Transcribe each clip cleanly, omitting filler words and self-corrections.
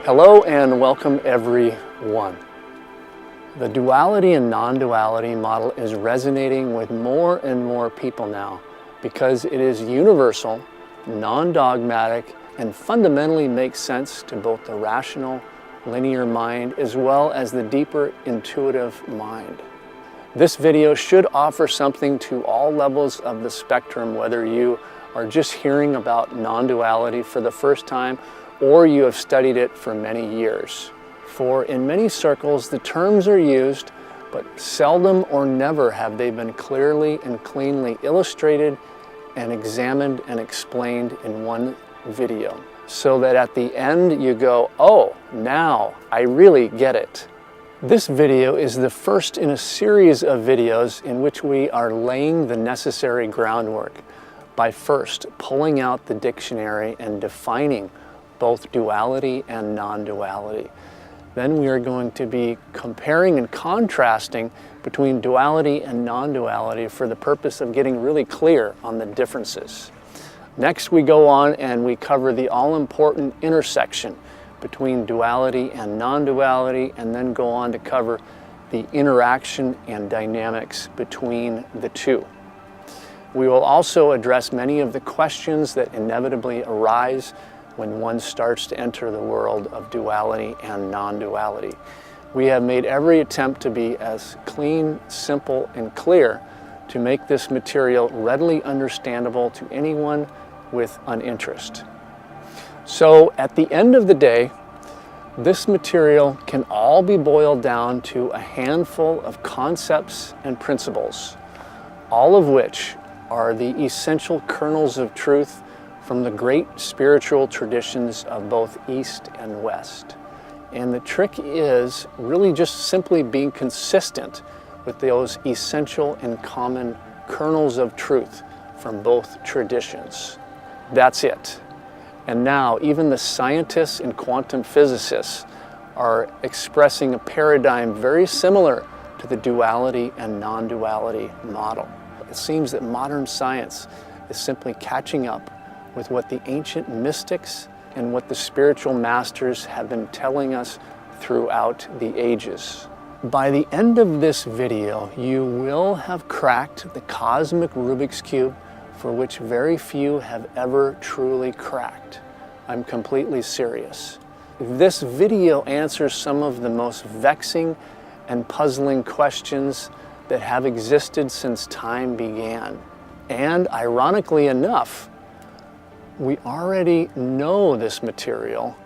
Hello and welcome everyone. The duality and non-duality model is resonating with more and more people now because it is universal, non-dogmatic, and fundamentally makes sense to both the rational, linear mind as well as the deeper intuitive mind. This video should offer something to all levels of the spectrum, whether you are just hearing about non-duality for the first time or you have studied it for many years. For in many circles, the terms are used, but seldom or never have they been clearly and cleanly illustrated and examined and explained in one video, so that at the end you go, oh, now I really get it. This video is the first in a series of videos in which we are laying the necessary groundwork by first pulling out the dictionary and defining both duality and non-duality. Then we are going to be comparing and contrasting between duality and non-duality for the purpose of getting really clear on the differences. Next we go on and we cover the all-important intersection between duality and non-duality, and then go on to cover the interaction and dynamics between the two. We will also address many of the questions that inevitably arise when one starts to enter the world of duality and non-duality. We have made every attempt to be as clean, simple, and clear to make this material readily understandable to anyone with an interest. So at the end of the day, this material can all be boiled down to a handful of concepts and principles, all of which are the essential kernels of truth from the great spiritual traditions of both East and West. And the trick is really just simply being consistent with those essential and common kernels of truth from both traditions. That's it. And now even the scientists and quantum physicists are expressing a paradigm very similar to the duality and non-duality model. It seems that modern science is simply catching up with what the ancient mystics and what the spiritual masters have been telling us throughout the ages. By the end of this video, you will have cracked the cosmic Rubik's Cube, for which very few have ever truly cracked. I'm completely serious. This video answers some of the most vexing and puzzling questions that have existed since time began. And ironically enough, we already know this material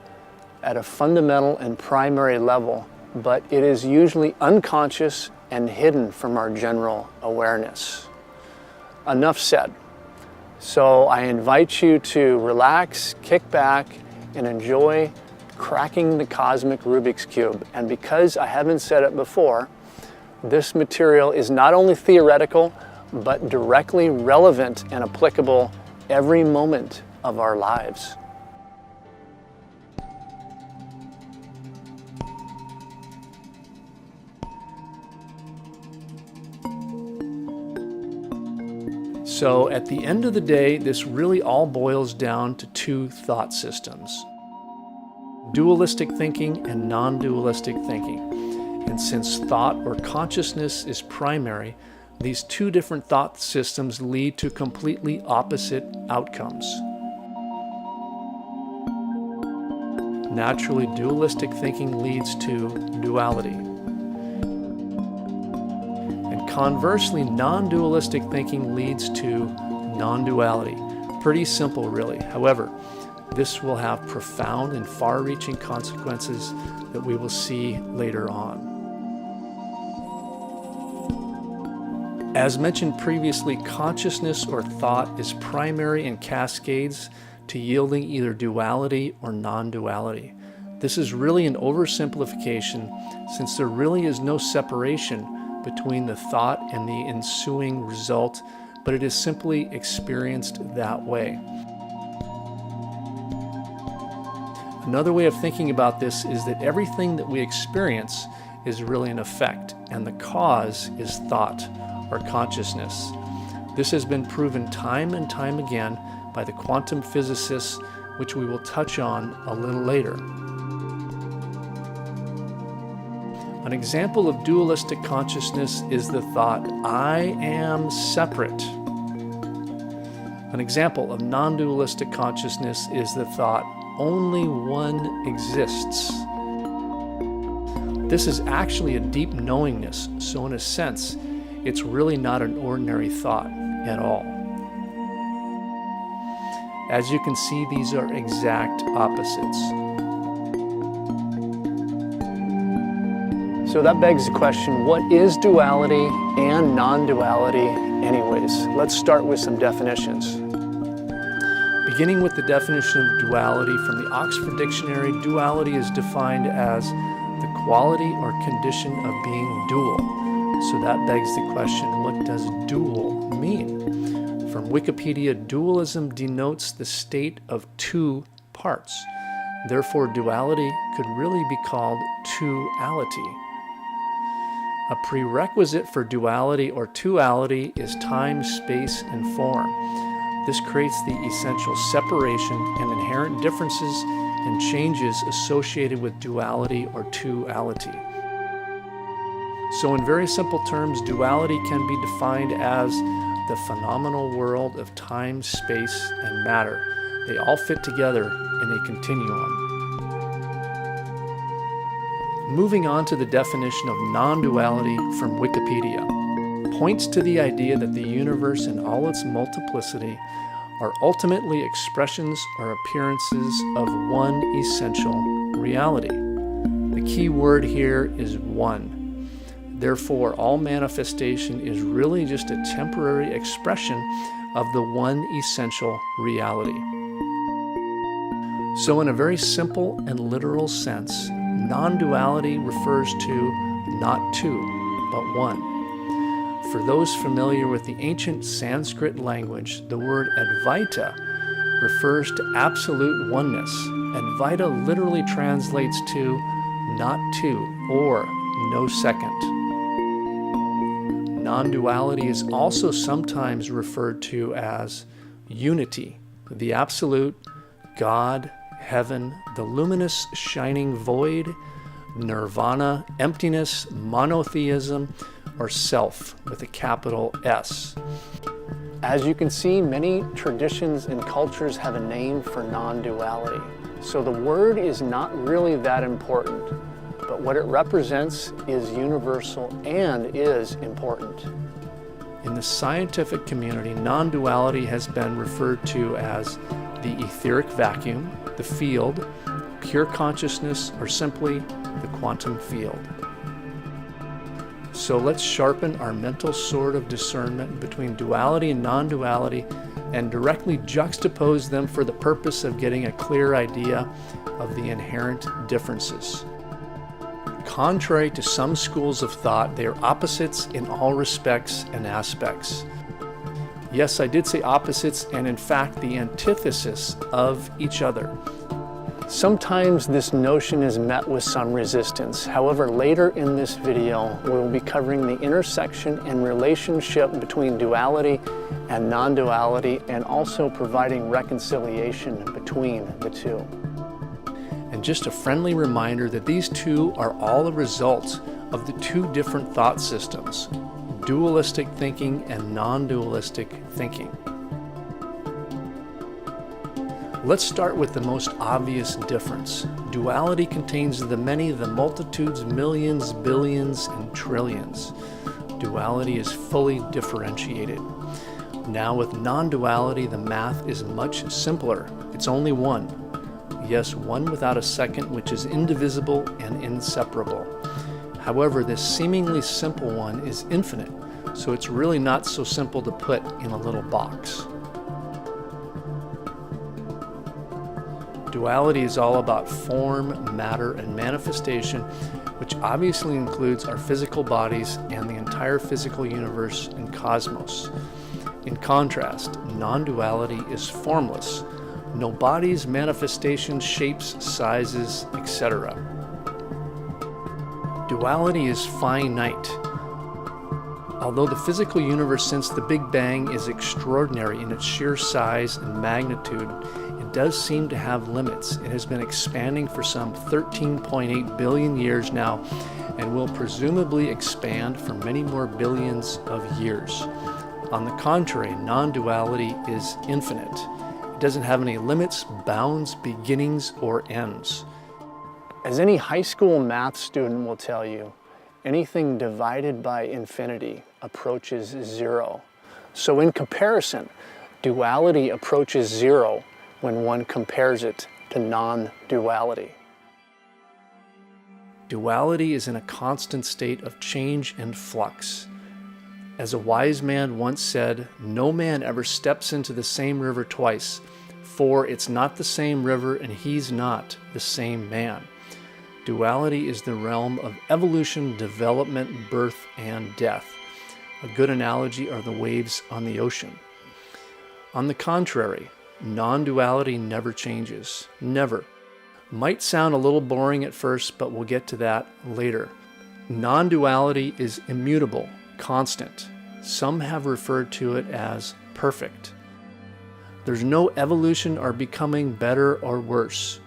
at a fundamental and primary level, but it is usually unconscious and hidden from our general awareness. Enough said. So I invite you to relax, kick back, and enjoy cracking the cosmic Rubik's Cube. And because I haven't said it before, this material is not only theoretical, but directly relevant and applicable every moment of our lives. So at the end of the day, this really all boils down to two thought systems: dualistic thinking and non-dualistic thinking. And since thought or consciousness is primary, these two different thought systems lead to completely opposite outcomes. Naturally, dualistic thinking leads to duality. And conversely, non-dualistic thinking leads to non-duality. Pretty simple, really. However, this will have profound and far-reaching consequences that we will see later on. As mentioned previously, consciousness or thought is primary and cascades to yielding either duality or non-duality. This is really an oversimplification, since there really is no separation between the thought and the ensuing result, but it is simply experienced that way. Another way of thinking about this is that everything that we experience is really an effect, and the cause is thought or consciousness. This has been proven time and time again by the quantum physicists, which we will touch on a little later. An example of dualistic consciousness is the thought, I am separate. An example of non-dualistic consciousness is the thought, only one exists. This is actually a deep knowingness, so in a sense, it's really not an ordinary thought at all. As you can see, these are exact opposites. So that begs the question, what is duality and non-duality anyways? Let's start with some definitions. Beginning with the definition of duality from the Oxford Dictionary, duality is defined as the quality or condition of being dual. So that begs the question, what does dual mean? From Wikipedia, dualism denotes the state of two parts. Therefore, duality could really be called two-ality. A prerequisite for duality or two-ality is time, space, and form. This creates the essential separation and inherent differences and changes associated with duality or two-ality. So in very simple terms, duality can be defined as the phenomenal world of time, space, and matter. They all fit together in a continuum. Moving on to the definition of non-duality from Wikipedia, points to the idea that the universe in all its multiplicity are ultimately expressions or appearances of one essential reality. The key word here is one. Therefore, all manifestation is really just a temporary expression of the one essential reality. So in a very simple and literal sense, non-duality refers to not two, but one. For those familiar with the ancient Sanskrit language, the word Advaita refers to absolute oneness. Advaita literally translates to not two or no second. Non-duality is also sometimes referred to as unity, the absolute, God, heaven, the luminous shining void, nirvana, emptiness, monotheism, or self with a capital S. As you can see, many traditions and cultures have a name for non-duality. So the word is not really that important, but what it represents is universal and is important. In the scientific community, non-duality has been referred to as the etheric vacuum, the field, pure consciousness, or simply the quantum field. So let's sharpen our mental sword of discernment between duality and non-duality and directly juxtapose them for the purpose of getting a clear idea of the inherent differences. Contrary to some schools of thought, they are opposites in all respects and aspects. Yes, I did say opposites, and in fact the antithesis of each other. Sometimes this notion is met with some resistance. However, later in this video, we will be covering the intersection and relationship between duality and non-duality, and also providing reconciliation between the two. And just a friendly reminder that these two are all a result of the two different thought systems, dualistic thinking and non-dualistic thinking. Let's start with the most obvious difference. Duality contains the many, the multitudes, millions, billions, and trillions. Duality is fully differentiated. Now with non-duality, the math is much simpler. It's only one. Yes, one without a second, which is indivisible and inseparable. However, this seemingly simple one is infinite, so it's really not so simple to put in a little box. Duality is all about form, matter, and manifestation, which obviously includes our physical bodies and the entire physical universe and cosmos. In contrast, non-duality is formless. No bodies, manifestations, shapes, sizes, etc. Duality is finite. Although the physical universe since the Big Bang is extraordinary in its sheer size and magnitude, it does seem to have limits. It has been expanding for some 13.8 billion years now and will presumably expand for many more billions of years. On the contrary, non-duality is infinite. It doesn't have any limits, bounds, beginnings, or ends. As any high school math student will tell you, anything divided by infinity approaches zero. So in comparison, duality approaches zero when one compares it to non-duality. Duality is in a constant state of change and flux. As a wise man once said, no man ever steps into the same river twice, for it's not the same river and he's not the same man. Duality is the realm of evolution, development, birth, and death. A good analogy are the waves on the ocean. On the contrary, non-duality never changes. Never. Might sound a little boring at first, but we'll get to that later. Non-duality is immutable, constant. Some have referred to it as perfect. There's no evolution or becoming better or worse.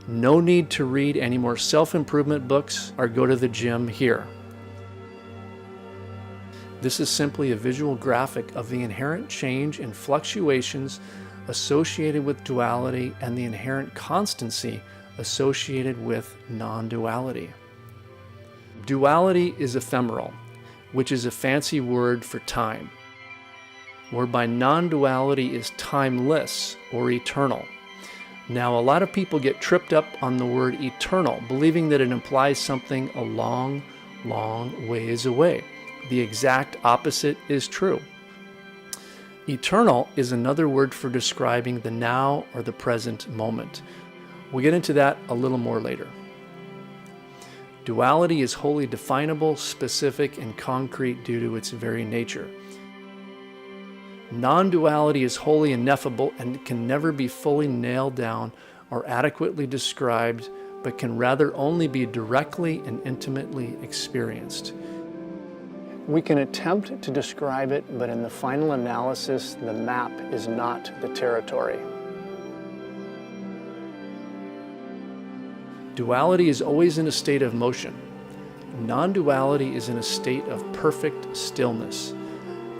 No need to read any more self-improvement books or go to the gym here. This is simply a visual graphic of the inherent change and fluctuations associated with duality and the inherent constancy associated with non-duality. Duality is ephemeral, which is a fancy word for time, whereby non-duality is timeless or eternal. Now, a lot of people get tripped up on the word eternal, believing that it implies something a long, long ways away. The exact opposite is true. Eternal is another word for describing the now or the present moment. We'll get into that a little more later. Duality is wholly definable, specific, and concrete due to its very nature. Non-duality is wholly ineffable and can never be fully nailed down or adequately described, but can rather only be directly and intimately experienced. We can attempt to describe it, but in the final analysis, the map is not the territory. Duality is always in a state of motion. Non-duality is in a state of perfect stillness.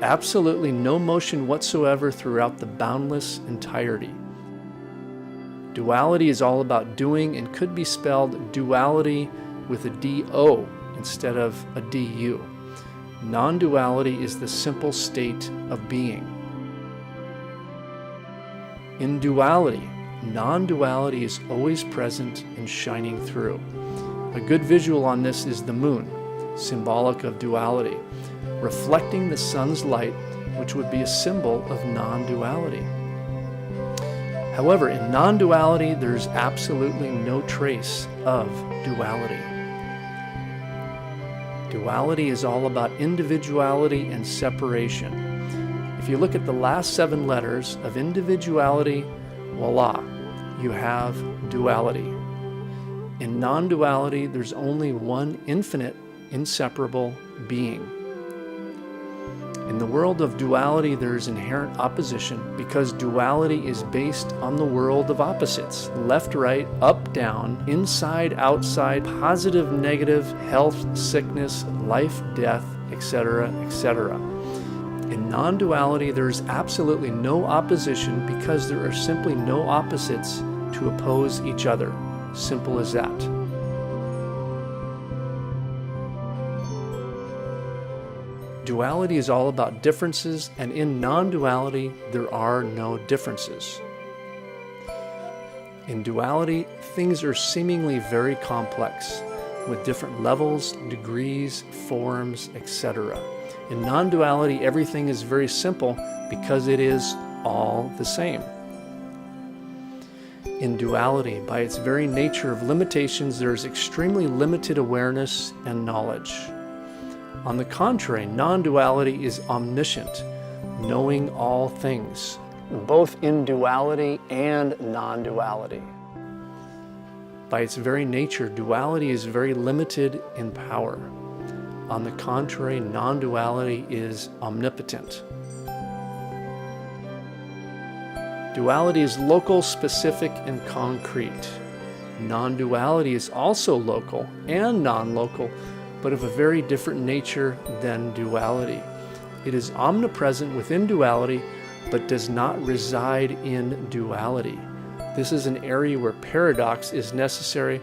Absolutely no motion whatsoever throughout the boundless entirety. Duality is all about doing and could be spelled duality with a D-O instead of a D-U. Non-duality is the simple state of being. In duality, non-duality is always present and shining through. A good visual on this is the moon, symbolic of duality, reflecting the sun's light, which would be a symbol of non-duality. However, in non-duality, there's absolutely no trace of duality. Duality is all about individuality and separation. If you look at the last 7 letters of individuality, voila, you have duality. In non-duality, there's only one infinite, inseparable being. In the world of duality, there is inherent opposition because duality is based on the world of opposites. Left, right, up, down, inside, outside, positive, negative, health, sickness, life, death, etc., etc. In non-duality, there is absolutely no opposition because there are simply no opposites to oppose each other. Simple as that. Duality is all about differences, and in non-duality, there are no differences. In duality, things are seemingly very complex, with different levels, degrees, forms, etc. In non-duality, everything is very simple because it is all the same. In duality, by its very nature of limitations, there is extremely limited awareness and knowledge. On the contrary, non-duality is omniscient, knowing all things, both in duality and non-duality. By its very nature, duality is very limited in power. On the contrary, non-duality is omnipotent. Duality is local, specific, and concrete. Non-duality is also local and non-local, but of a very different nature than duality. It is omnipresent within duality, but does not reside in duality. This is an area where paradox is necessary,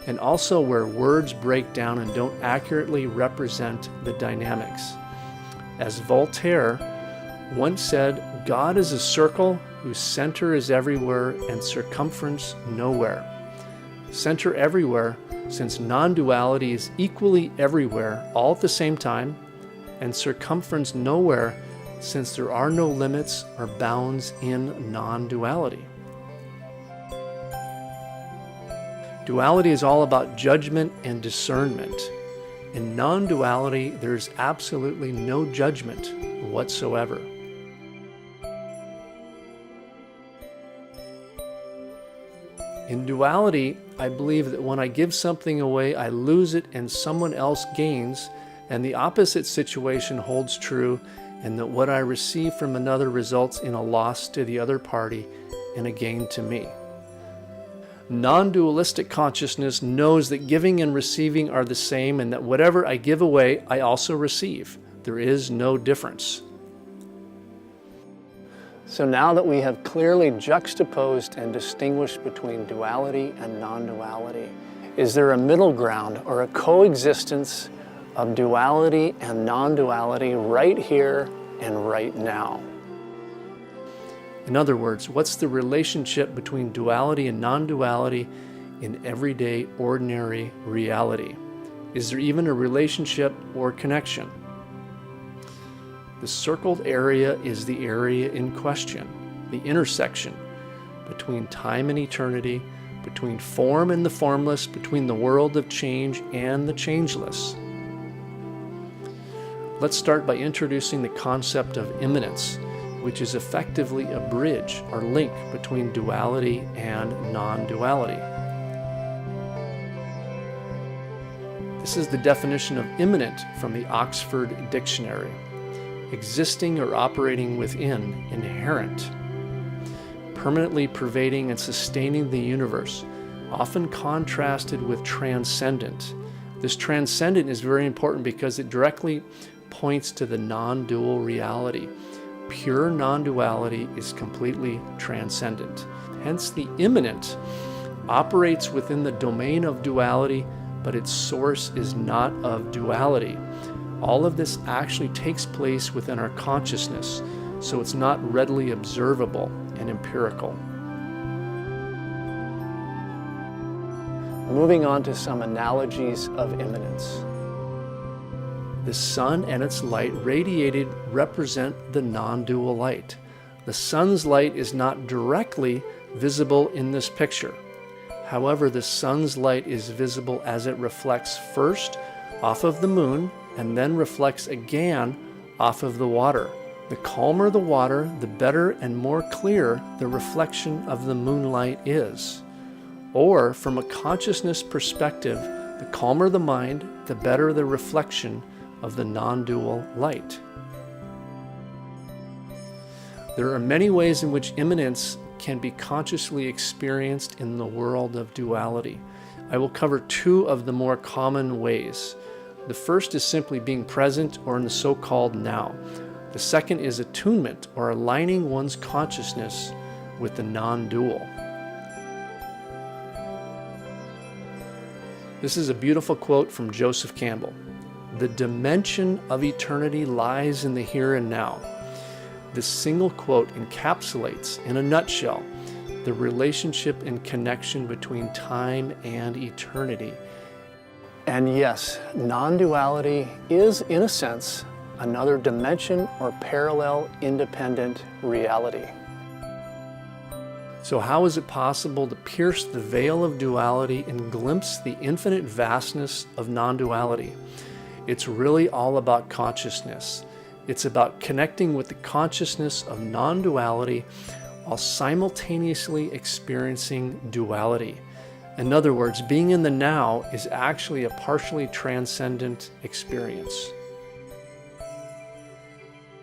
and also where words break down and don't accurately represent the dynamics. As Voltaire once said, God is a circle whose center is everywhere and circumference nowhere. Center everywhere, since non-duality is equally everywhere all at the same time, and circumference nowhere, since there are no limits or bounds in non-duality. Duality is all about judgment and discernment. In non-duality, there's absolutely no judgment whatsoever. In duality, I believe that when I give something away, I lose it and someone else gains, and the opposite situation holds true, and that what I receive from another results in a loss to the other party and a gain to me. Non-dualistic consciousness knows that giving and receiving are the same, and that whatever I give away, I also receive. There is no difference. So now that we have clearly juxtaposed and distinguished between duality and non-duality, is there a middle ground or a coexistence of duality and non-duality right here and right now? In other words, what's the relationship between duality and non-duality in everyday, ordinary reality? Is there even a relationship or connection? The circled area is the area in question, the intersection between time and eternity, between form and the formless, between the world of change and the changeless. Let's start by introducing the concept of immanence, which is effectively a bridge or link between duality and non-duality. This is the definition of immanent from the Oxford Dictionary: existing or operating within, inherent, permanently pervading and sustaining the universe, often contrasted with transcendent. This transcendent is very important because it directly points to the non-dual reality. Pure non-duality is completely transcendent. Hence, the immanent operates within the domain of duality, but its source is not of duality. All of this actually takes place within our consciousness, so it's not readily observable and empirical. Moving on to some analogies of immanence. The sun and its light radiated represent the non-dual light. The sun's light is not directly visible in this picture. However, the sun's light is visible as it reflects first off of the moon and then reflects again off of the water. The calmer the water, the better and more clear the reflection of the moonlight is. Or, from a consciousness perspective, the calmer the mind, the better the reflection of the non-dual light. There are many ways in which immanence can be consciously experienced in the world of duality. I will cover two of the more common ways. The first is simply being present, or in the so-called now. The second is attunement, or aligning one's consciousness with the non-dual. This is a beautiful quote from Joseph Campbell. The dimension of eternity lies in the here and now. This single quote encapsulates, in a nutshell, the relationship and connection between time and eternity. And yes, non-duality is, in a sense, another dimension or parallel independent reality. So how is it possible to pierce the veil of duality and glimpse the infinite vastness of non-duality? It's really all about consciousness. It's about connecting with the consciousness of non-duality while simultaneously experiencing duality. In other words, being in the now is actually a partially transcendent experience.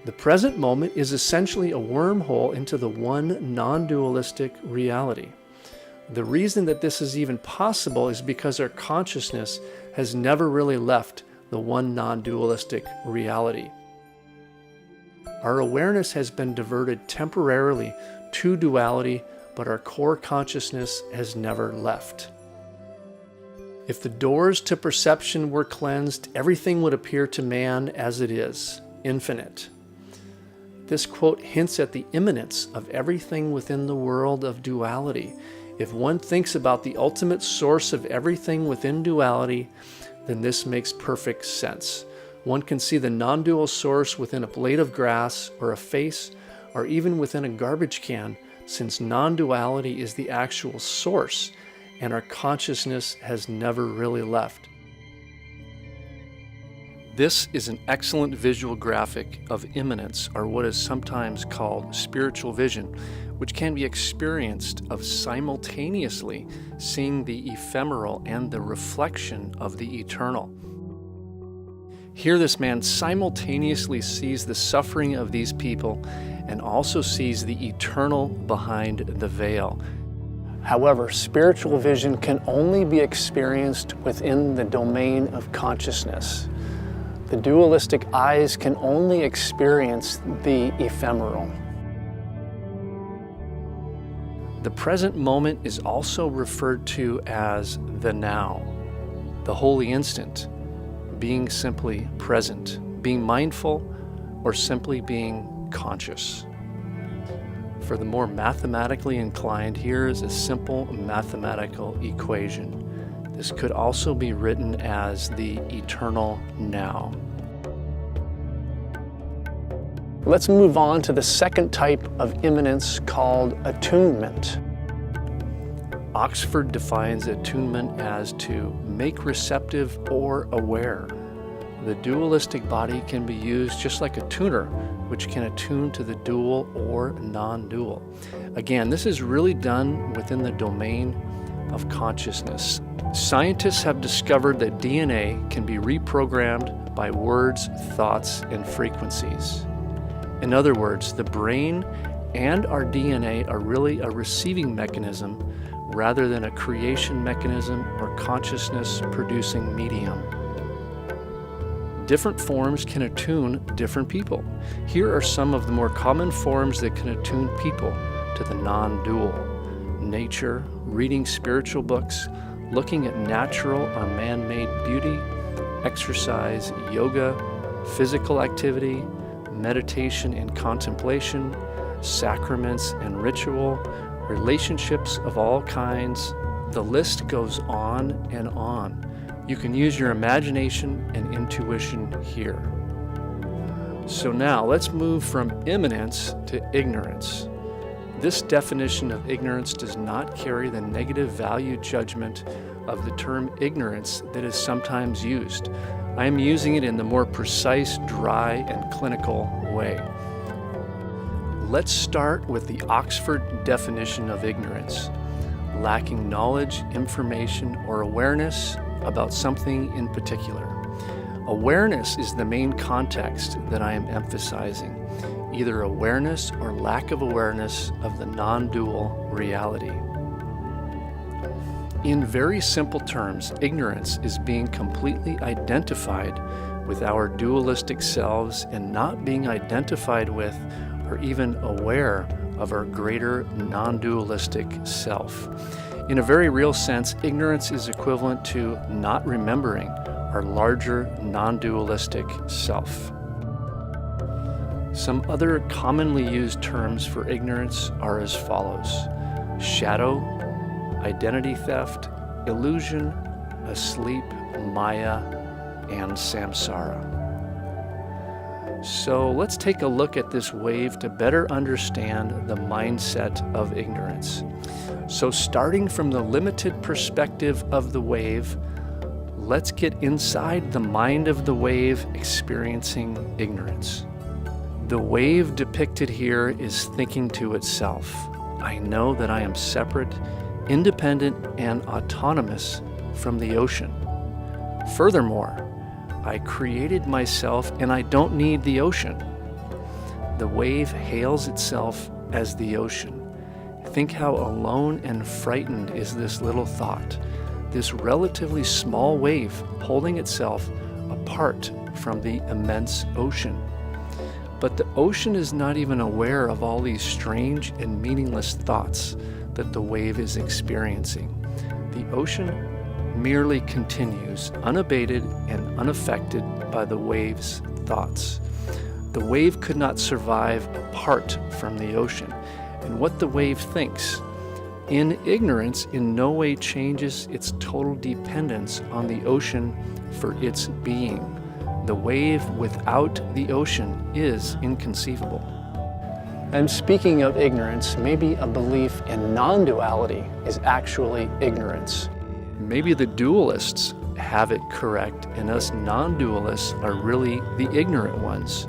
The present moment is essentially a wormhole into the one non-dualistic reality. The reason that this is even possible is because our consciousness has never really left the one non-dualistic reality. Our awareness has been diverted temporarily to duality, but our core consciousness has never left. If the doors to perception were cleansed, everything would appear to man as it is, infinite. This quote hints at the immanence of everything within the world of duality. If one thinks about the ultimate source of everything within duality, then this makes perfect sense. One can see the non-dual source within a blade of grass or a face, or even within a garbage can, since non-duality is the actual source, and our consciousness has never really left. This is an excellent visual graphic of immanence, or what is sometimes called spiritual vision, which can be experienced of simultaneously seeing the ephemeral and the reflection of the eternal. Here this man simultaneously sees the suffering of these people and also sees the eternal behind the veil. However, spiritual vision can only be experienced within the domain of consciousness. The dualistic eyes can only experience the ephemeral. The present moment is also referred to as the now, the holy instant, being simply present, being mindful, or simply being conscious. For the more mathematically inclined, here is a simple mathematical equation. This could also be written as the eternal now. Let's move on to the second type of immanence called attunement. Oxford defines attunement as to make receptive or aware. The dualistic body can be used just like a tuner, which can attune to the dual or non-dual. Again, this is really done within the domain of consciousness. Scientists have discovered that DNA can be reprogrammed by words, thoughts, and frequencies. In other words, the brain and our DNA are really a receiving mechanism rather than a creation mechanism or consciousness-producing medium. Different forms can attune different people. Here are some of the more common forms that can attune people to the non-dual: nature, reading spiritual books, looking at natural or man-made beauty, exercise, yoga, physical activity, meditation and contemplation, sacraments and ritual, relationships of all kinds. The list goes on and on. You can use your imagination and intuition here. So now let's move from immanence to ignorance. This definition of ignorance does not carry the negative value judgment of the term ignorance that is sometimes used. I am using it in the more precise, dry, and clinical way. Let's start with the Oxford definition of ignorance: lacking knowledge, information, or awareness about something in particular. Awareness is the main context that I am emphasizing, either awareness or lack of awareness of the non-dual reality. In very simple terms, ignorance is being completely identified with our dualistic selves and not being identified with or even aware of our greater non-dualistic self. In a very real sense, ignorance is equivalent to not remembering our larger non-dualistic self. Some other commonly used terms for ignorance are as follows: shadow, identity theft, illusion, asleep, maya, and samsara. So let's take a look at this wave to better understand the mindset of ignorance. So starting from the limited perspective of the wave, let's get inside the mind of the wave experiencing ignorance. The wave depicted here is thinking to itself, I know that I am separate, independent, and autonomous from the ocean. Furthermore, I created myself and I don't need the ocean. The wave hails itself as the ocean. Think how alone and frightened is this little thought, this relatively small wave holding itself apart from the immense ocean. But the ocean is not even aware of all these strange and meaningless thoughts that the wave is experiencing. The ocean merely continues, unabated and unaffected by the wave's thoughts. The wave could not survive apart from the ocean, and what the wave thinks in ignorance in no way changes its total dependence on the ocean for its being. The wave without the ocean is inconceivable. And speaking of ignorance, maybe a belief in non-duality is actually ignorance. Maybe the dualists have it correct, and us non-dualists are really the ignorant ones.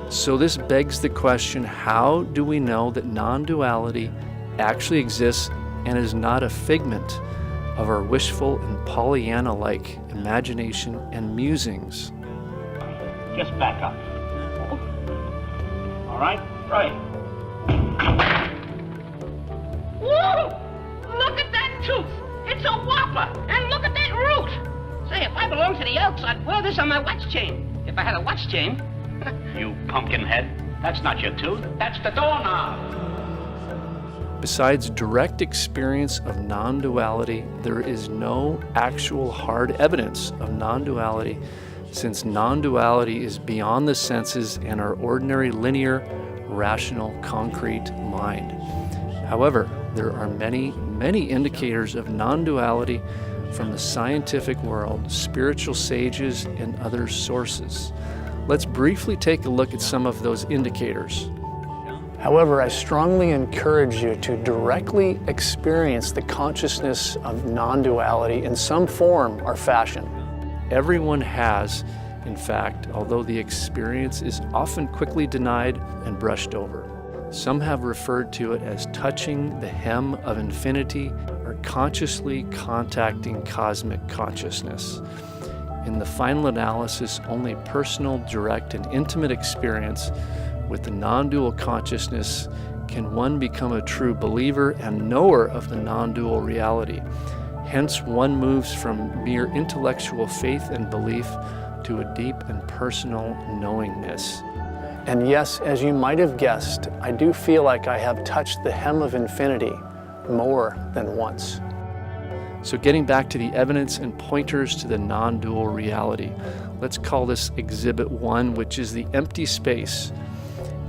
So this begs the question, how do we know that non-duality actually exists and is not a figment of our wishful and Pollyanna-like imagination and musings? Just back up. All right? Right. Whoa! Look at that tooth! It's a whopper! And look at that root! Say, if I belonged to the Elks, I'd wear this on my watch chain. If I had a watch chain. You pumpkin head. That's not your tooth. That's the doorknob. Besides direct experience of non-duality, there is no actual hard evidence of non-duality, since non-duality is beyond the senses and our ordinary linear, rational, concrete mind. However, there are many, many indicators of non-duality from the scientific world, spiritual sages, and other sources. Let's briefly take a look at some of those indicators. However, I strongly encourage you to directly experience the consciousness of non-duality in some form or fashion. Everyone has, in fact, although the experience is often quickly denied and brushed over. Some have referred to it as touching the hem of infinity or consciously contacting cosmic consciousness. In the final analysis, only personal, direct, and intimate experience with the non-dual consciousness can one become a true believer and knower of the non-dual reality. Hence, one moves from mere intellectual faith and belief to a deep and personal knowingness. And yes, as you might have guessed, I do feel like I have touched the hem of infinity more than once. So getting back to the evidence and pointers to the non-dual reality, let's call this Exhibit 1, which is the empty space.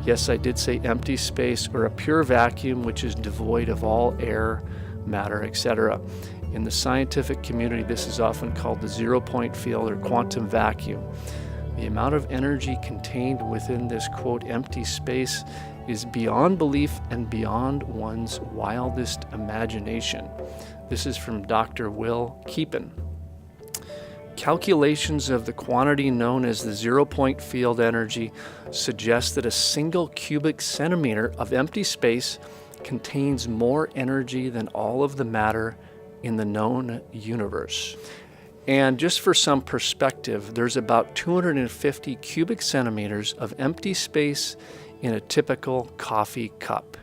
Yes, I did say empty space, or a pure vacuum which is devoid of all air, matter, etc. In the scientific community, this is often called the zero-point field or quantum vacuum. The amount of energy contained within this, quote, empty space is beyond belief and beyond one's wildest imagination. This is from Dr. Will Keepan. Calculations of the quantity known as the zero-point field energy suggest that a single cubic centimeter of empty space contains more energy than all of the matter in the known universe. And just for some perspective, there's about 250 cubic centimeters of empty space in a typical coffee cup.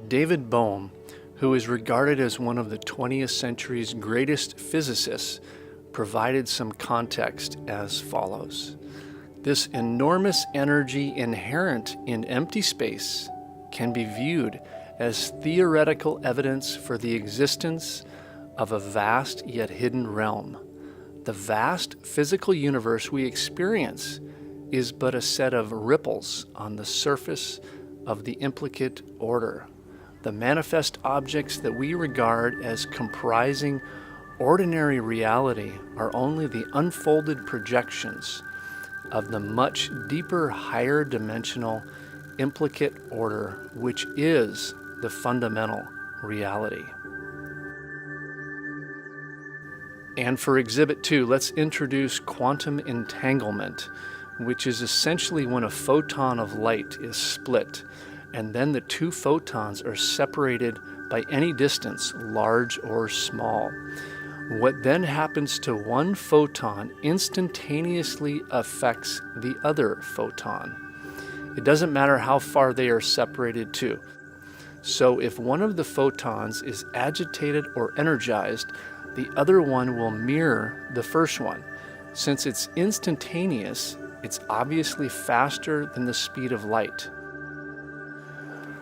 David Bohm, who is regarded as one of the 20th century's greatest physicists, provided some context as follows. This enormous energy inherent in empty space can be viewed as theoretical evidence for the existence of a vast yet hidden realm. The vast physical universe we experience is but a set of ripples on the surface of the implicate order. The manifest objects that we regard as comprising ordinary reality are only the unfolded projections of the much deeper, higher dimensional implicate order, which is the fundamental reality. And for Exhibit 2, let's introduce quantum entanglement, which is essentially when a photon of light is split, and then the two photons are separated by any distance, large or small. What then happens to one photon instantaneously affects the other photon. It doesn't matter how far they are separated to. So if one of the photons is agitated or energized, the other one will mirror the first one. Since it's instantaneous, it's obviously faster than the speed of light.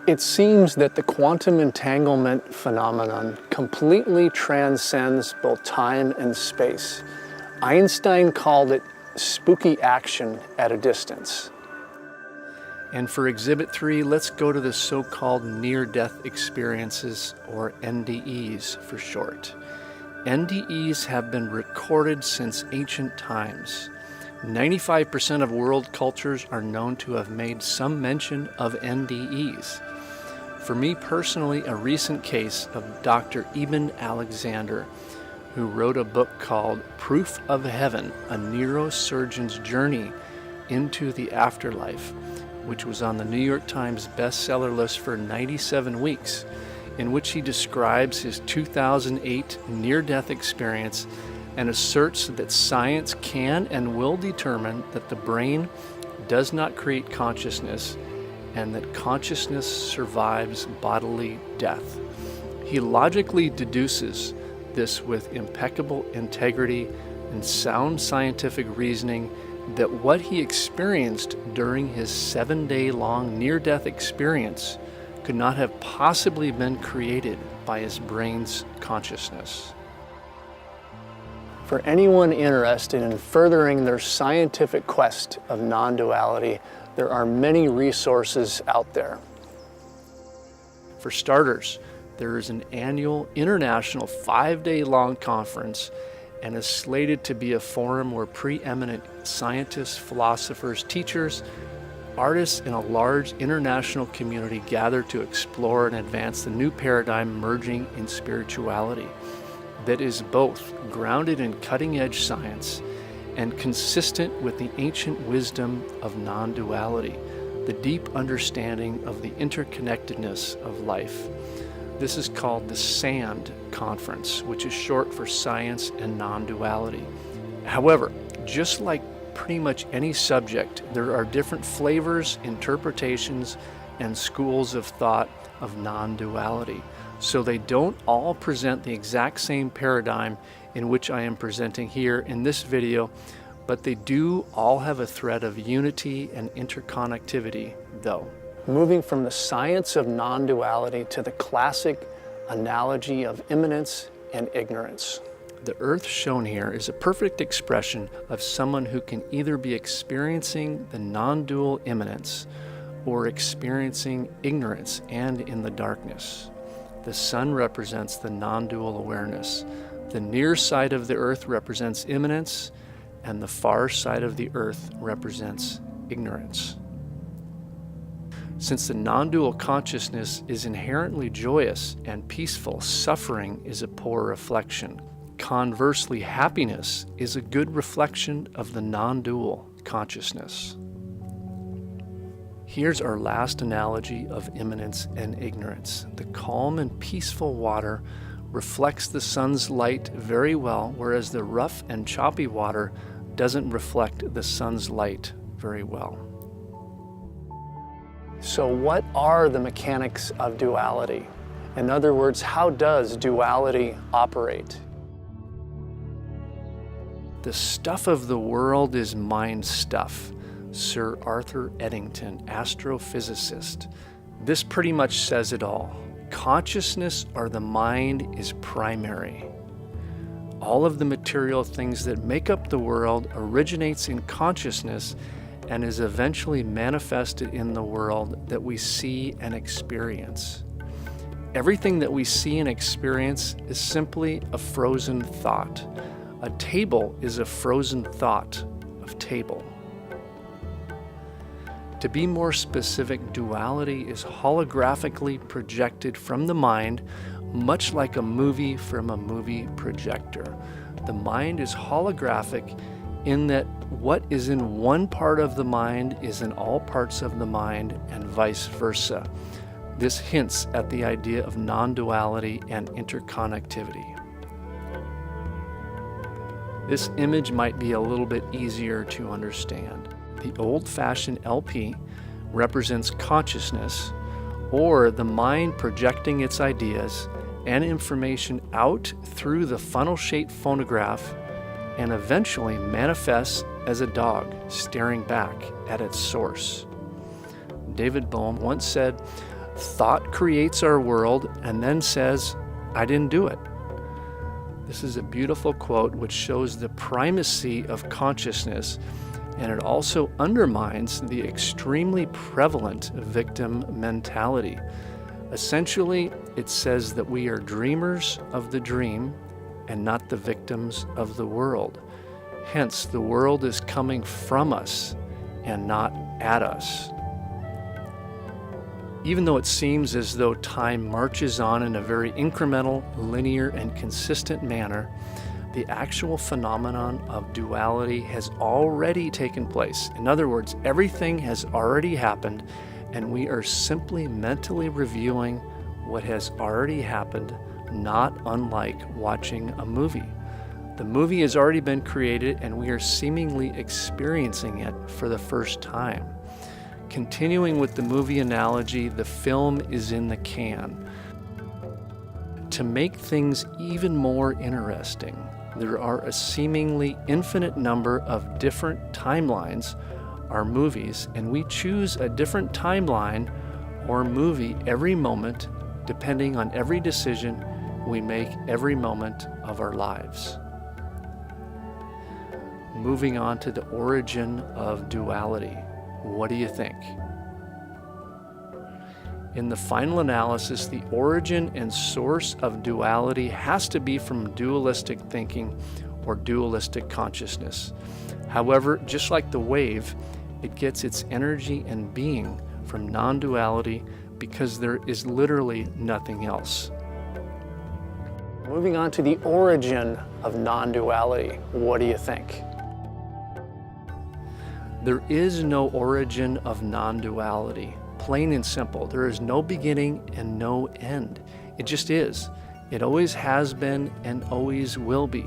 It seems that the quantum entanglement phenomenon completely transcends both time and space. Einstein called it spooky action at a distance. And for Exhibit 3, let's go to the so-called near-death experiences, or NDEs for short. NDEs have been recorded since ancient times. 95% of world cultures are known to have made some mention of NDEs. For me personally, a recent case of Dr. Eben Alexander, who wrote a book called Proof of Heaven, a Neurosurgeon's Journey into the Afterlife, which was on the New York Times bestseller list for 97 weeks, in which he describes his 2008 near-death experience and asserts that science can and will determine that the brain does not create consciousness and that consciousness survives bodily death. He logically deduces this with impeccable integrity and sound scientific reasoning that what he experienced during his 7-day-long near-death experience could not have possibly been created by his brain's consciousness. For anyone interested in furthering their scientific quest of non-duality, there are many resources out there. For starters, there is an annual international 5-day-long conference and is slated to be a forum where preeminent scientists, philosophers, teachers, artists, and a large international community gather to explore and advance the new paradigm emerging in spirituality that is both grounded in cutting-edge science and consistent with the ancient wisdom of non-duality, the deep understanding of the interconnectedness of life. This is called the SAND Conference, which is short for Science and Non-Duality. However, just like pretty much any subject, there are different flavors, interpretations, and schools of thought of non-duality. So they don't all present the exact same paradigm in which I am presenting here in this video, but they do all have a thread of unity and interconnectivity, though. Moving from the science of non-duality to the classic analogy of immanence and ignorance. The earth shown here is a perfect expression of someone who can either be experiencing the non-dual immanence or experiencing ignorance and in the darkness. The sun represents the non-dual awareness. The near side of the earth represents immanence, and the far side of the earth represents ignorance. Since the non-dual consciousness is inherently joyous and peaceful, suffering is a poor reflection. Conversely, happiness is a good reflection of the non-dual consciousness. Here's our last analogy of immanence and ignorance. The calm and peaceful water reflects the sun's light very well, whereas the rough and choppy water doesn't reflect the sun's light very well. So what are the mechanics of duality? In other words, how does duality operate? The stuff of the world is mind stuff. Sir Arthur Eddington, astrophysicist. This pretty much says it all. Consciousness or the mind is primary. All of the material things that make up the world originates in consciousness and is eventually manifested in the world that we see and experience. Everything that we see and experience is simply a frozen thought. A table is a frozen thought of table. To be more specific, duality is holographically projected from the mind, much like a movie from a movie projector. The mind is holographic in that what is in one part of the mind is in all parts of the mind and vice versa. This hints at the idea of non-duality and interconnectivity. This image might be a little bit easier to understand. The old-fashioned LP represents consciousness, or the mind projecting its ideas and information out through the funnel-shaped phonograph and eventually manifests as a dog staring back at its source. David Bohm once said, "Thought creates our world and then says, 'I didn't do it.'" This is a beautiful quote which shows the primacy of consciousness, and it also undermines the extremely prevalent victim mentality. Essentially, it says that we are dreamers of the dream and not the victims of the world. Hence, the world is coming from us and not at us. Even though it seems as though time marches on in a very incremental, linear, and consistent manner, the actual phenomenon of duality has already taken place. In other words, everything has already happened, and we are simply mentally reviewing what has already happened, not unlike watching a movie. The movie has already been created, and we are seemingly experiencing it for the first time. Continuing with the movie analogy, the film is in the can. To make things even more interesting, there are a seemingly infinite number of different timelines, our movies, and we choose a different timeline or movie every moment, depending on every decision we make every moment of our lives. Moving on to the origin of duality. What do you think? In the final analysis, the origin and source of duality has to be from dualistic thinking or dualistic consciousness. However, just like the wave, it gets its energy and being from non-duality because there is literally nothing else. Moving on to the origin of non-duality. What do you think? There is no origin of non-duality. Plain and simple. There is no beginning and no end. It just is. It always has been and always will be.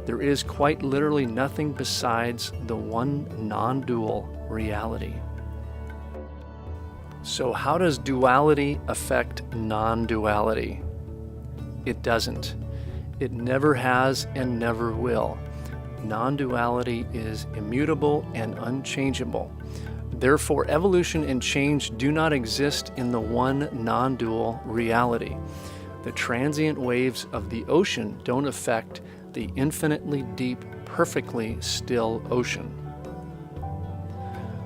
There is quite literally nothing besides the one non-dual reality. So how does duality affect non-duality? It doesn't. It never has and never will. Non-duality is immutable and unchangeable. Therefore, evolution and change do not exist in the one non-dual reality. The transient waves of the ocean don't affect the infinitely deep, perfectly still ocean.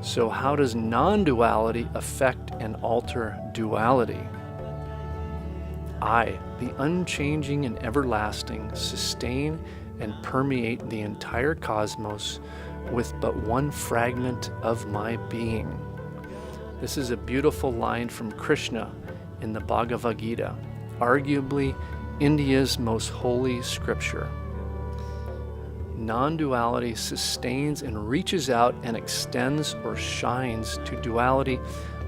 So how does non-duality affect and alter duality? I, the unchanging and everlasting, sustain and permeate the entire cosmos with but one fragment of my being. This is a beautiful line from Krishna in the Bhagavad Gita, arguably India's most holy scripture. Non-duality sustains and reaches out and extends or shines to duality,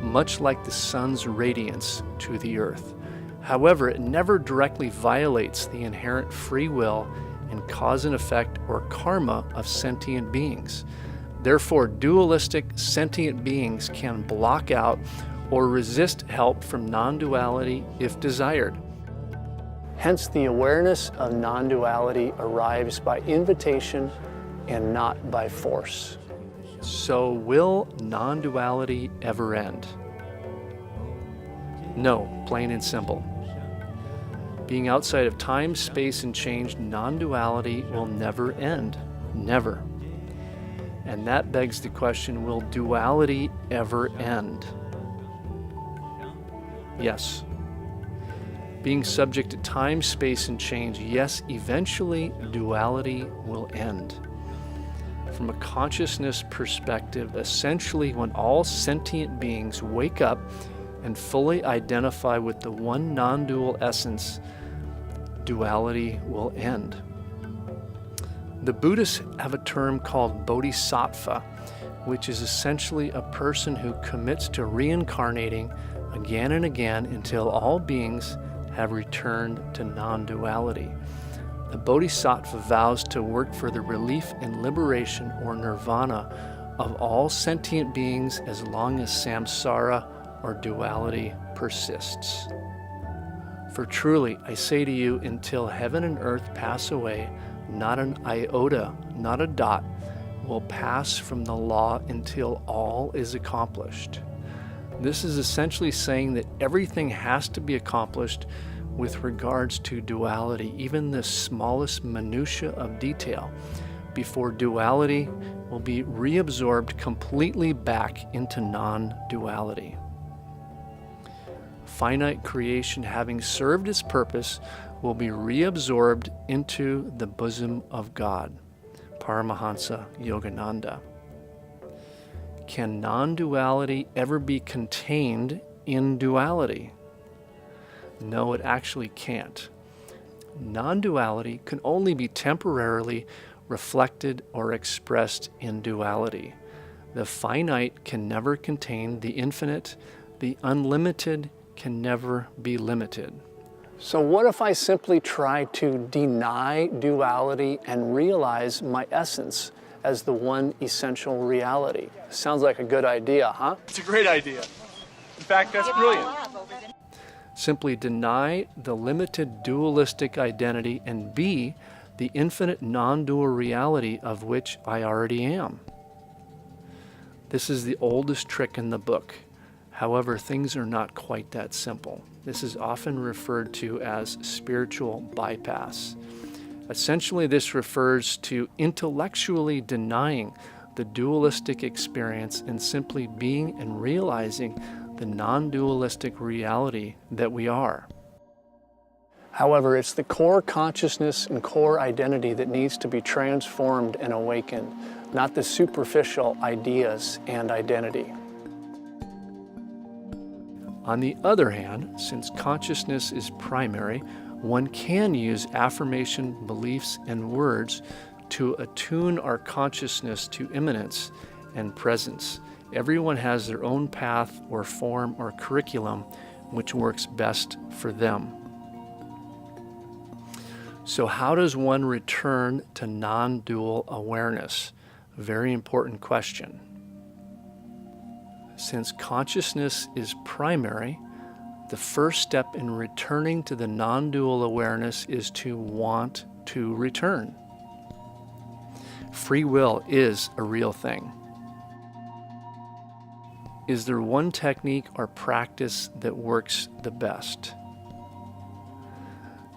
much like the sun's radiance to the earth. However, it never directly violates the inherent free will and cause and effect or karma of sentient beings. Therefore, dualistic sentient beings can block out or resist help from non-duality if desired. Hence, the awareness of non-duality arrives by invitation and not by force. So, will non-duality ever end? No, plain and simple. Being outside of time, space, and change, non-duality will never end. Never. And that begs the question, will duality ever end? Yes. Being subject to time, space, and change, yes, eventually duality will end. From a consciousness perspective, essentially when all sentient beings wake up and fully identify with the one non-dual essence, duality will end. The Buddhists have a term called bodhisattva, which is essentially a person who commits to reincarnating again and again until all beings have returned to non-duality. The Bodhisattva vows to work for the relief and liberation or nirvana of all sentient beings as long as samsara or duality persists. For truly, I say to you, until heaven and earth pass away, not an iota, not a dot, will pass from the law until all is accomplished. This is essentially saying that everything has to be accomplished with regards to duality, even the smallest minutia of detail, before duality will be reabsorbed completely back into non-duality. Finite creation, having served its purpose, will be reabsorbed into the bosom of God. Paramahansa Yogananda. Can non-duality ever be contained in duality? No, it actually can't. Non-duality can only be temporarily reflected or expressed in duality. The finite can never contain the infinite. The unlimited can never be limited. So what if I simply try to deny duality and realize my essence as the one essential reality? Sounds like a good idea, huh? It's a great idea. In fact, that's brilliant. Simply deny the limited dualistic identity and be the infinite non-dual reality of which I already am. This is the oldest trick in the book. However, things are not quite that simple. This is often referred to as spiritual bypass. Essentially, this refers to intellectually denying the dualistic experience and simply being and realizing the non-dualistic reality that we are. However, it's the core consciousness and core identity that needs to be transformed and awakened, not the superficial ideas and identity. On the other hand, since consciousness is primary, one can use affirmation, beliefs, and words to attune our consciousness to immanence and presence. Everyone has their own path or form or curriculum which works best for them. So how does one return to non-dual awareness? Very important question. Since consciousness is primary, the first step in returning to the non-dual awareness is to want to return. Free will is a real thing. Is there one technique or practice that works the best?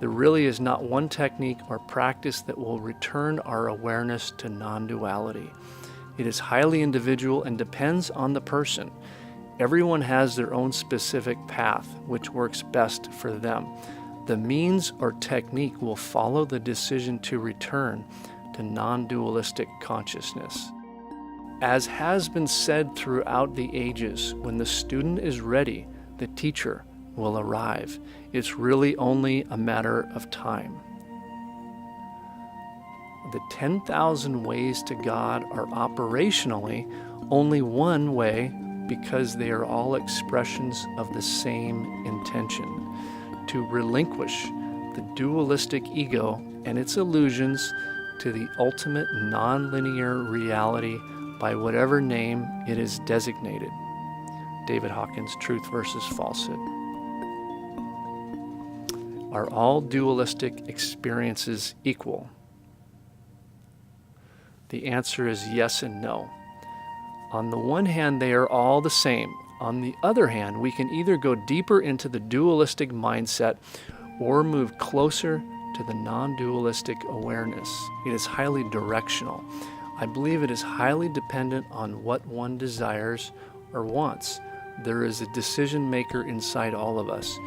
There really is not one technique or practice that will return our awareness to non-duality. It is highly individual and depends on the person. Everyone has their own specific path, which works best for them. The means or technique will follow the decision to return to non-dualistic consciousness. As has been said throughout the ages, when the student is ready, the teacher will arrive. It's really only a matter of time. The 10,000 ways to God are operationally only one way because they are all expressions of the same intention: to relinquish the dualistic ego and its illusions to the ultimate non-linear reality by whatever name it is designated. David Hawkins, Truth versus Falsehood. Are all dualistic experiences equal? The answer is yes and no. On the one hand, they are all the same. On the other hand, we can either go deeper into the dualistic mindset or move closer to the non-dualistic awareness. It is highly directional. I believe it is highly dependent on what one desires or wants. There is a decision maker inside all of us.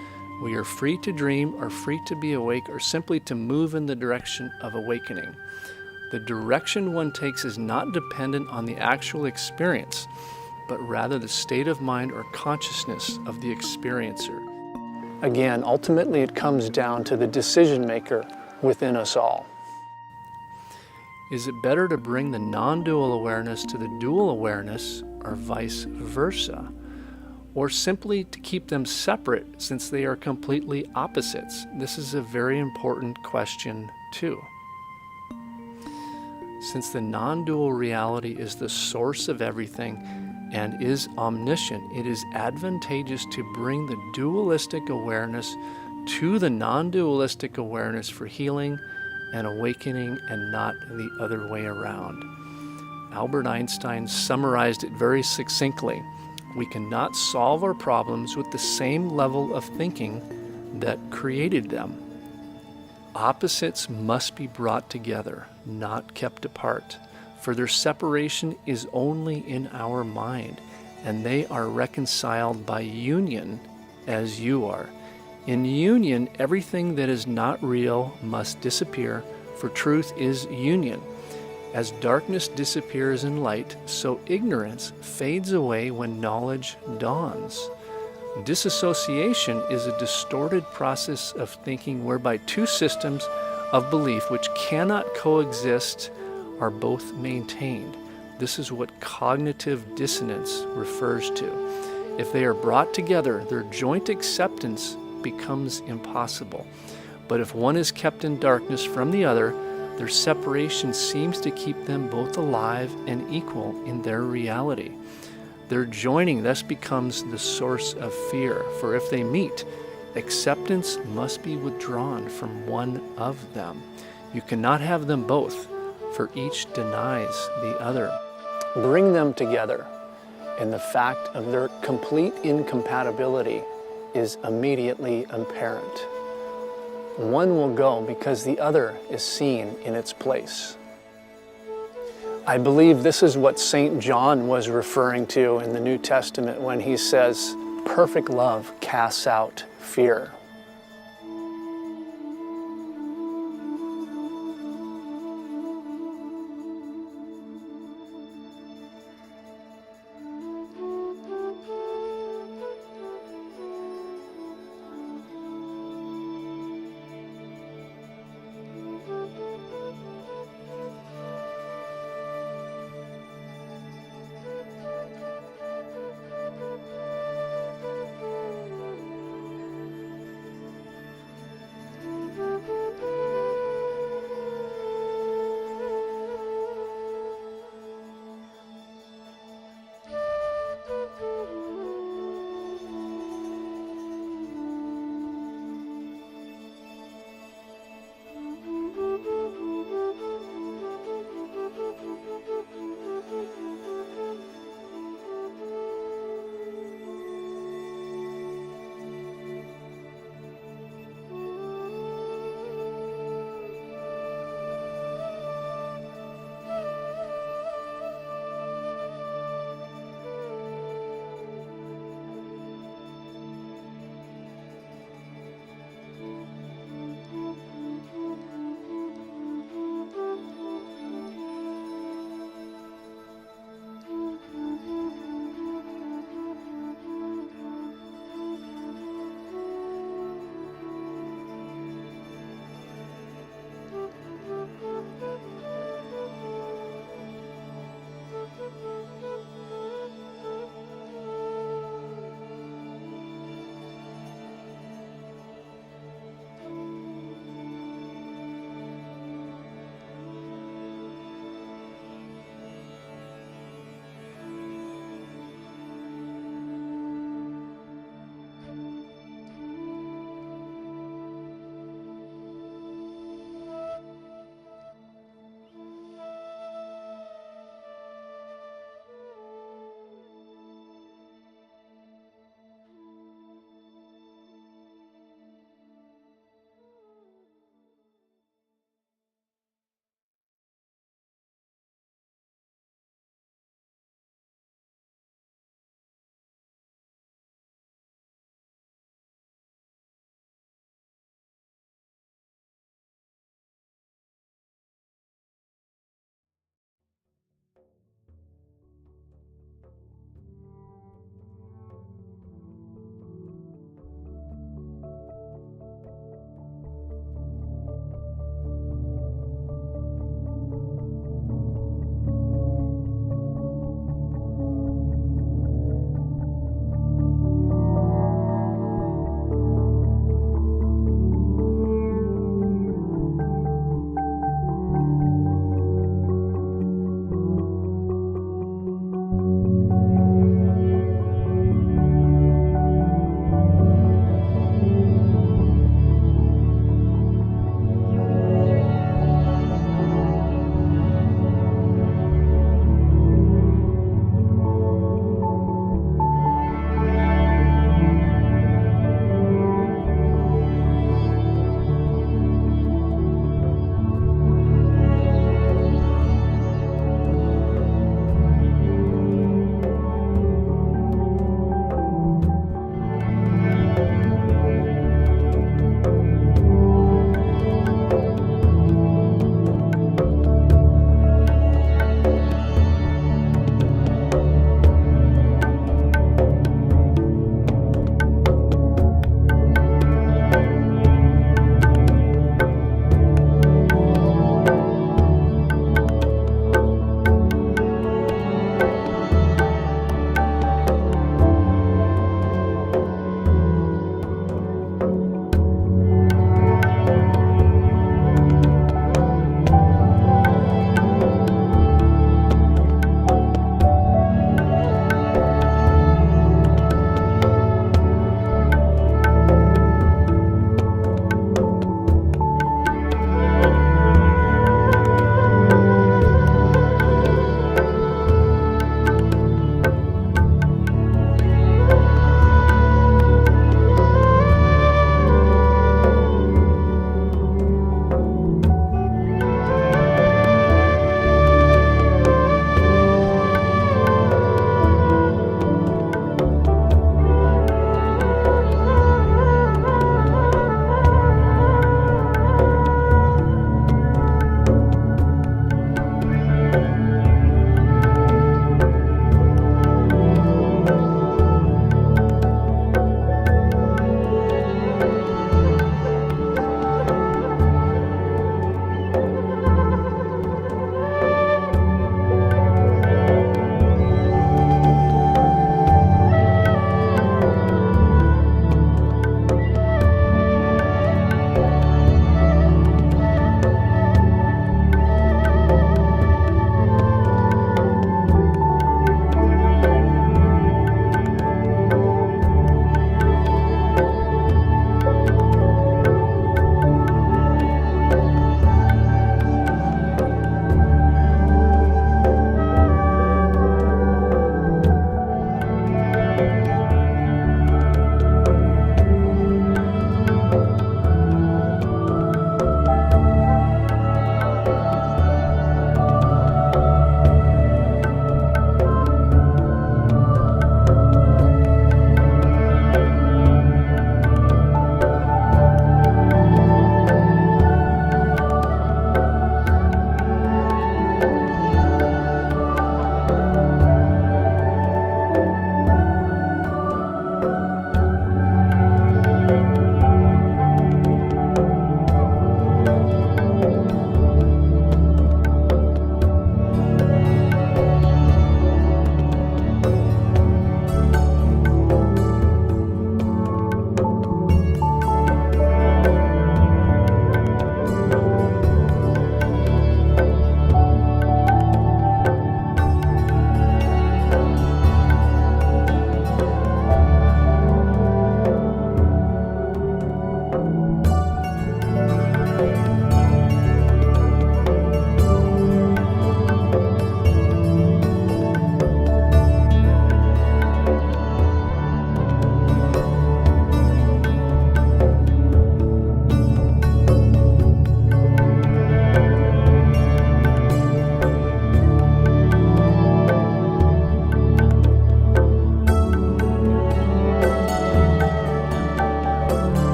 We are free to dream or free to be awake or simply to move in the direction of awakening. The direction one takes is not dependent on the actual experience, but rather the state of mind or consciousness of the experiencer. Again, ultimately it comes down to the decision maker within us all. Is it better to bring the non-dual awareness to the dual awareness or vice versa? Or simply to keep them separate since they are completely opposites? This is a very important question too. Since the non-dual reality is the source of everything and is omniscient, it is advantageous to bring the dualistic awareness to the non-dualistic awareness for healing and awakening, and not the other way around. Albert Einstein summarized it very succinctly. We cannot solve our problems with the same level of thinking that created them. Opposites must be brought together, not kept apart, for their separation is only in our mind, and they are reconciled by union as you are. In union, everything that is not real must disappear, for truth is union. As darkness disappears in light, so ignorance fades away when knowledge dawns. Disassociation is a distorted process of thinking whereby two systems of belief which cannot coexist are both maintained. This is what cognitive dissonance refers to. If they are brought together, their joint acceptance becomes impossible. But if one is kept in darkness from the other, their separation seems to keep them both alive and equal in their reality. Their joining thus becomes the source of fear, for if they meet, acceptance must be withdrawn from one of them. You cannot have them both, for each denies the other. Bring them together, and the fact of their complete incompatibility is immediately apparent. One will go because the other is seen in its place. I believe this is what St. John was referring to in the New Testament when he says, perfect love casts out fear.